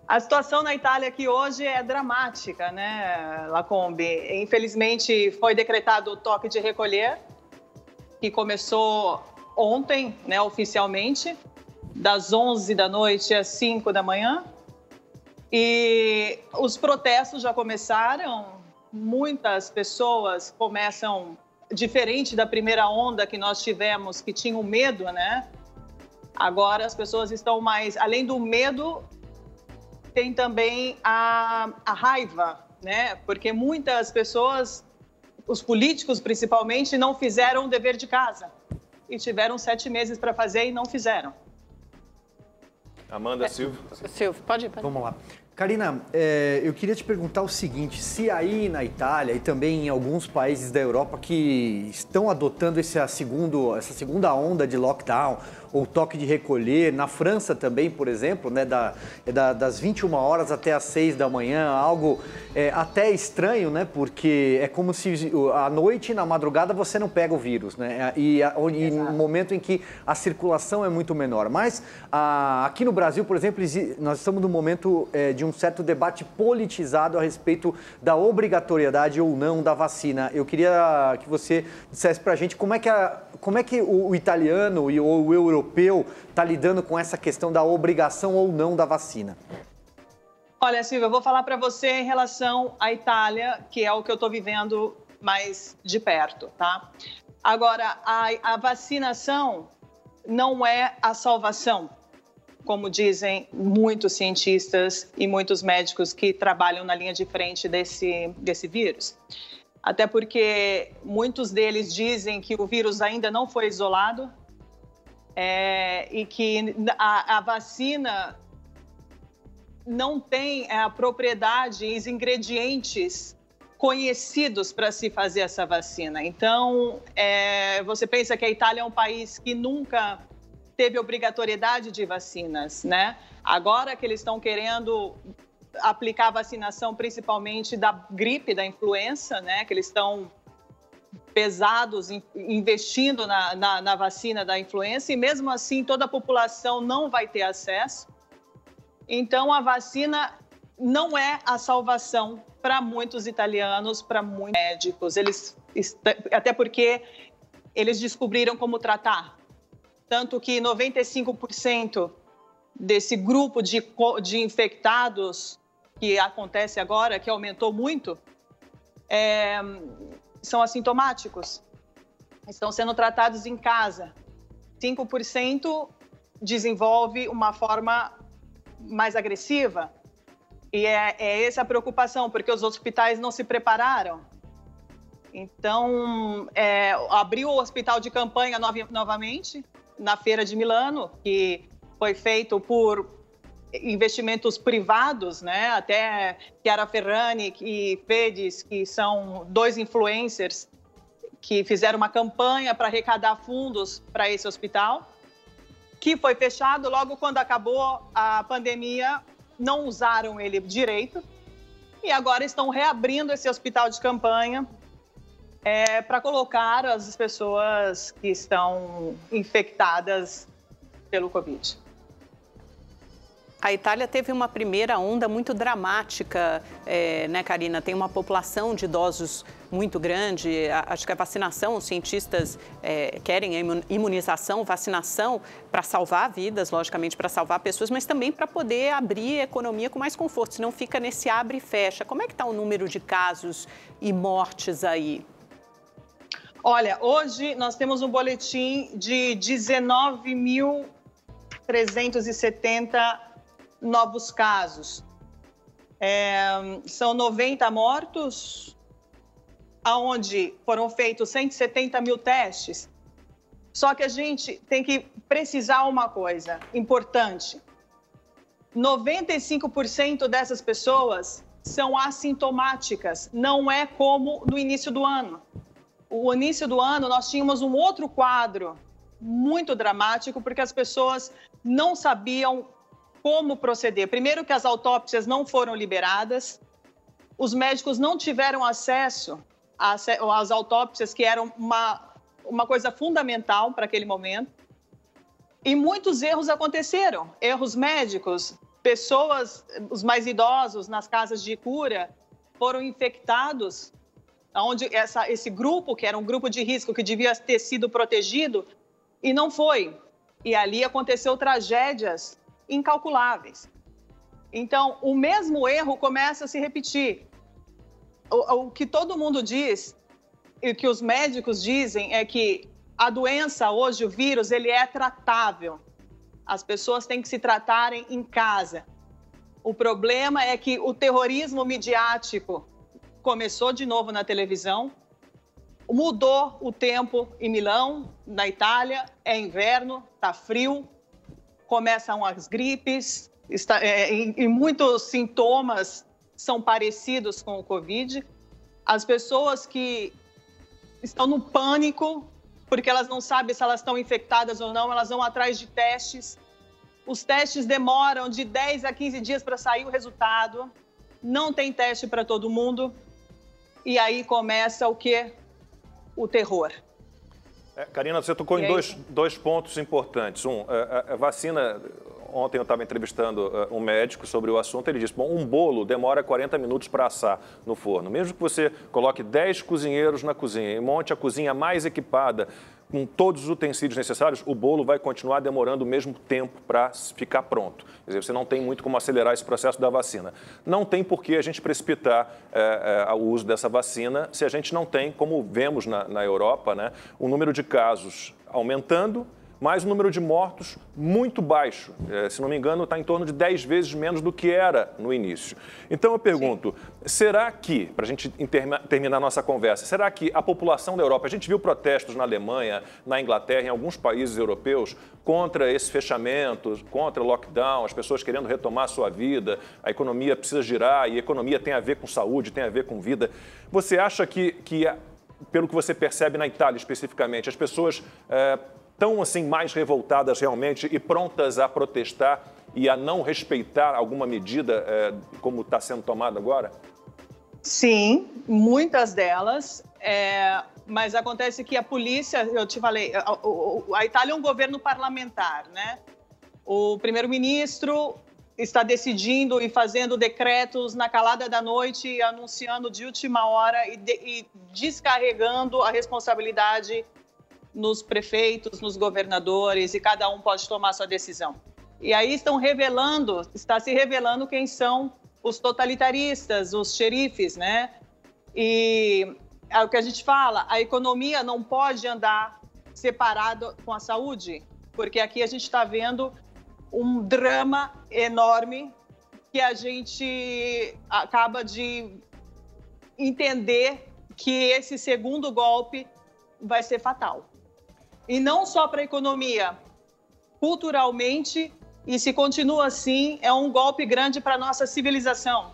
A situação na Itália aqui hoje é dramática, né, Lacombe? Infelizmente, foi decretado o toque de recolher, que começou ontem, né, oficialmente, das 11 da noite às 5 da manhã. E os protestos já começaram, muitas pessoas começam, diferente da primeira onda que nós tivemos, que tinham medo, né? Agora as pessoas estão mais, além do medo, tem também a raiva, né? Porque muitas pessoas, os políticos principalmente, não fizeram o dever de casa e tiveram 7 meses para fazer e não fizeram. Amanda Silva. Silvio, pode ir. Vamos lá. Karina, eu queria te perguntar o seguinte, se aí na Itália e também em alguns países da Europa que estão adotando essa segunda onda de lockdown ou toque de recolher, na França também, por exemplo, né, das 21 horas até as 6 da manhã, algo até estranho, né, porque é como se à noite e na madrugada você não pega o vírus, né, e no momento em que a circulação é muito menor. Mas aqui no Brasil, por exemplo, nós estamos num momento de um certo debate politizado a respeito da obrigatoriedade ou não da vacina. Eu queria que você dissesse para a gente como é que o italiano ou o europeu está lidando com essa questão da obrigação ou não da vacina. Olha, Silvia, eu vou falar para você em relação à Itália, que é o que eu estou vivendo mais de perto, tá? Agora, a vacinação não é a salvação, como dizem muitos cientistas e muitos médicos que trabalham na linha de frente desse vírus. Até porque muitos deles dizem que o vírus ainda não foi isolado e que a vacina não tem a propriedade e os ingredientes conhecidos para se fazer essa vacina. Então, você pensa que a Itália é um país que nunca teve obrigatoriedade de vacinas, né? Agora que eles estão querendo aplicar a vacinação principalmente da gripe, da influenza, né? Que eles estão pesados investindo na vacina da influenza e mesmo assim toda a população não vai ter acesso. Então a vacina não é a salvação para muitos italianos, para muitos médicos. Até porque eles descobriram como tratar. Tanto que 95% desse grupo de infectados que acontece agora, que aumentou muito, são assintomáticos. Estão sendo tratados em casa. 5% desenvolve uma forma mais agressiva. E é essa a preocupação, porque os hospitais não se prepararam. Então, abriu o hospital de campanha novamente, na Feira de Milano, que foi feito por investimentos privados, né? Até Chiara Ferragni e Fedis, que são 2 influencers que fizeram uma campanha para arrecadar fundos para esse hospital, que foi fechado logo quando acabou a pandemia, não usaram ele direito e agora estão reabrindo esse hospital de campanha para colocar as pessoas que estão infectadas pelo Covid. A Itália teve uma primeira onda muito dramática, né, Karina? Tem uma população de idosos muito grande. Acho que a vacinação, os cientistas querem a imunização, vacinação para salvar vidas, logicamente para salvar pessoas, mas também para poder abrir a economia com mais conforto, senão fica nesse abre e fecha. Como é que está o número de casos e mortes aí? Olha, hoje nós temos um boletim de 19.370 novos casos. São 90 mortos, onde foram feitos 170 mil testes. Só que a gente tem que precisar uma coisa importante. 95% dessas pessoas são assintomáticas, não é como no início do ano. No início do ano, nós tínhamos um outro quadro muito dramático, porque as pessoas não sabiam como proceder. Primeiro que as autópsias não foram liberadas, os médicos não tiveram acesso às autópsias, que eram uma coisa fundamental para aquele momento. E muitos erros aconteceram, erros médicos. pessoas, os mais idosos nas casas de cura, foram infectados, onde esse grupo, que era um grupo de risco, que devia ter sido protegido, e não foi. E ali aconteceu tragédias incalculáveis. Então, o mesmo erro começa a se repetir. O que todo mundo diz, e o que os médicos dizem, é que a doença hoje, o vírus, ele é tratável. As pessoas têm que se tratarem em casa. O problema é que o terrorismo midiático começou de novo na televisão, mudou o tempo em Milão, na Itália, é inverno, está frio, começam as gripes, e muitos sintomas são parecidos com o Covid. As pessoas que estão no pânico, porque elas não sabem se elas estão infectadas ou não, elas vão atrás de testes. Os testes demoram de 10 a 15 dias para sair o resultado. Não tem teste para todo mundo. E aí começa o quê? O terror. Karina, você tocou em dois pontos importantes. A vacina... Ontem eu estava entrevistando um médico sobre o assunto, ele disse, bom, um bolo demora 40 minutos para assar no forno. Mesmo que você coloque 10 cozinheiros na cozinha e monte a cozinha mais equipada, com todos os utensílios necessários, o bolo vai continuar demorando o mesmo tempo para ficar pronto. Quer dizer, você não tem muito como acelerar esse processo da vacina. Não tem por que a gente precipitar o uso dessa vacina se a gente não tem, como vemos na Europa, né, o número de casos aumentando, mas o número de mortos muito baixo. Se não me engano, está em torno de 10 vezes menos do que era no início. Então eu pergunto, será que, para a gente terminar a nossa conversa, será que a população da Europa, a gente viu protestos na Alemanha, na Inglaterra, em alguns países europeus, contra esse fechamento, contra o lockdown, as pessoas querendo retomar a sua vida, a economia precisa girar, e a economia tem a ver com saúde, tem a ver com vida. Você acha que pelo que você percebe na Itália especificamente, as pessoas... estão assim mais revoltadas realmente e prontas a protestar e a não respeitar alguma medida como está sendo tomada agora? Sim, muitas delas, mas acontece que a polícia, eu te falei, a Itália é um governo parlamentar, né? O primeiro-ministro está decidindo e fazendo decretos na calada da noite, anunciando de última hora e descarregando a responsabilidade nos prefeitos, nos governadores, e cada um pode tomar sua decisão. E aí está se revelando quem são os totalitaristas, os xerifes, né? E é o que a gente fala, a economia não pode andar separada com a saúde, porque aqui a gente está vendo um drama enorme que a gente acaba de entender que esse segundo golpe vai ser fatal. E não só para a economia, culturalmente, e se continua assim, é um golpe grande para a nossa civilização.